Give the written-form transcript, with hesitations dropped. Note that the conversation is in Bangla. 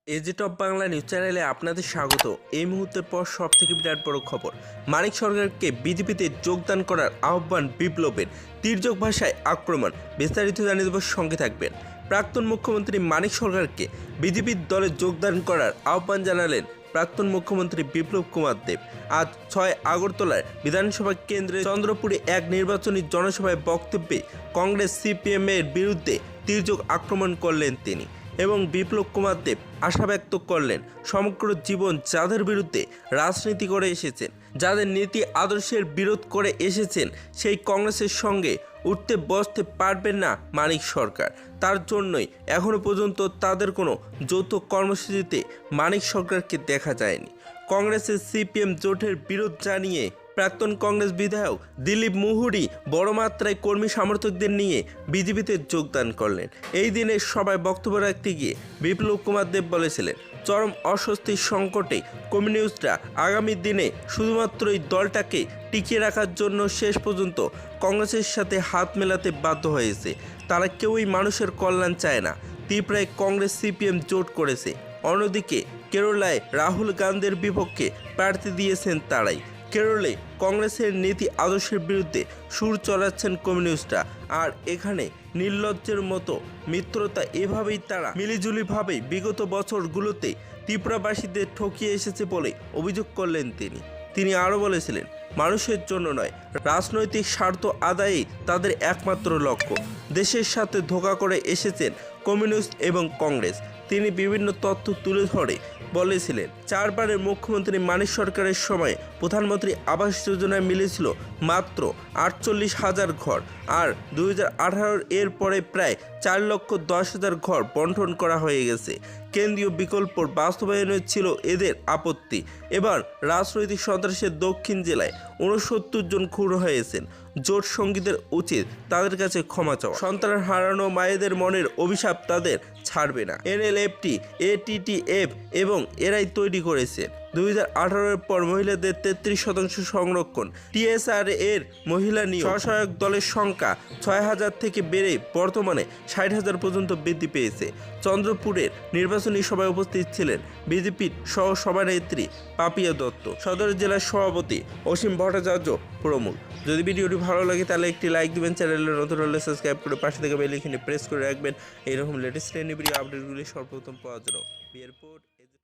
এজে টপ বাংলা নিউজ চ্যানেলে আপনাদের স্বাগত। এই মুহূর্তের পর সব থেকে বিরাট বড় খবর, মানিক সরকারকে বিজেপিতে যোগদান করার আহ্বান বিপ্লবের, তির্যক ভাষায় আক্রমণ। বিস্তারিত জানিয়ে দেবার সঙ্গে থাকবেন। প্রাক্তন মুখ্যমন্ত্রী মানিক সরকারকে বিজেপির দলে যোগদান করার আহ্বান জানালেন প্রাক্তন মুখ্যমন্ত্রী বিপ্লব কুমার দেব। আজ 6 আগরতলার বিধানসভা কেন্দ্রে চন্দ্রপুরে এক নির্বাচনী জনসভায় বক্তব্যে কংগ্রেস সিপিএম এর বিরুদ্ধে তির্যক আক্রমণ করলেন তিনি এবং বিপ্লব কুমার দেব আশা ব্যক্ত করলেন সমগ্র জীবন যাদের বিরুদ্ধে রাজনীতি করে এসেছেন, যাদের নীতি আদর্শের বিরোধ করে এসেছেন, সেই কংগ্রেসের সঙ্গে উঠতে বসতে পারবেন না মানিক সরকার। তার জন্যই এখনও পর্যন্ত তাদের কোনো যৌথ কর্মসূচিতে মানিক সরকারকে দেখা যায়নি। কংগ্রেসের সিপিএম জোটের বিরোধ জানিয়ে প্রাক্তন কংগ্রেস বিধায়ক দিলীপ মুহুরী বড় মাত্রায় কর্মী সমর্থকদের নিয়ে বিজেপিতে যোগদান করলেন। এই দিনে সবাই বক্তব্য রাখতে গিয়ে বিপ্লব কুমার দেব বলেছিলেন, চরম অস্বস্তির সংকটে কমিউনিস্টরা আগামী দিনে শুধুমাত্র এই দলটাকে টিকিয়ে রাখার জন্য শেষ পর্যন্ত কংগ্রেসের সাথে হাত মেলাতে বাধ্য হয়েছে। তারা কেউই মানুষের কল্যাণ চায় না। ত্রিপুরায় কংগ্রেস সিপিএম জোট করেছে, অন্যদিকে কেরলায় রাহুল গান্ধীর বিপক্ষে প্রার্থী দিয়েছেন তারাই। কেরলে কংগ্রেসের নীতি আদর্শের বিরুদ্ধে সুর চড়াচ্ছেন কমিউনিস্টরা, আর এখানে নির্লজ্জের মতো মিত্রতা এভাবেই তারা মিলিজুলিভাবেই বিগত বছরগুলোতে ত্রিপুরাবাসীদের ঠকিয়ে এসেছে বলে অভিযোগ করলেন তিনি আরও বলেছিলেন, মানুষের জন্য নয়, রাজনৈতিক স্বার্থ আদায়েই তাদের একমাত্র লক্ষ্য। দেশের সাথে ধোঁকা করে এসেছেন কমিউনিস্ট এবং কংগ্রেস। তিনি বিভিন্ন তথ্য তুলে ধরে বলেছিলেন, 4 বারের মুখ্যমন্ত্রী মানিক সরকারের সময় প্রধানমন্ত্রী আবাস যোজনায় মিলেছিল মাত্র 48,000 ঘর, আর 2018 এর পরে প্রায় 4,10,000 ঘর বন্টন করা হয়ে গেছে। কেন্দ্রীয় বিকল্পর বাস্তবায়নে ছিল এদের আপত্তি। এবার রাজনৈতিক সন্ত্রাসের দক্ষিণ জেলায় 69 জন খুন হয়েছেন। জোট সঙ্গীদের উচিত তাদের কাছে ক্ষমা চাওয়া। সন্তান হারানো মায়েদের মনের অভিশাপ তাদের ছাড়বে না। এনএলএফটি, এটিটিএফ এবং এরাই তৈরি করেছে 2018 পর মহিলাদের 33% সংরক্ষণ। টিএসআর এর মহিলা নিয়োগ স্বসহায়ক দলের সংখ্যা 6,000 থেকে বেড়ে বর্তমানে 60,000 পর্যন্ত বৃদ্ধি পেয়েছে। চন্দ্রপুরের নির্বাচনী সভায় উপস্থিত ছিলেন বিজেপির সহ সভানেত্রী পাপিয়া দত্ত, সদর জেলার সভাপতি অসীম ভট্টাচার্য প্রমুখ। যদি ভিডিওটি ভালো লাগে তাহলে একটি লাইক দিবেন, চ্যানেলে নতুন হলে সাবস্ক্রাইব করে পাশে থেকে বেল আইকনে প্রেস করে রাখবেন এরকম লেটেস্ট ভিডিও আপডেটগুলি সর্বপ্রথম পাওয়ার জন্য।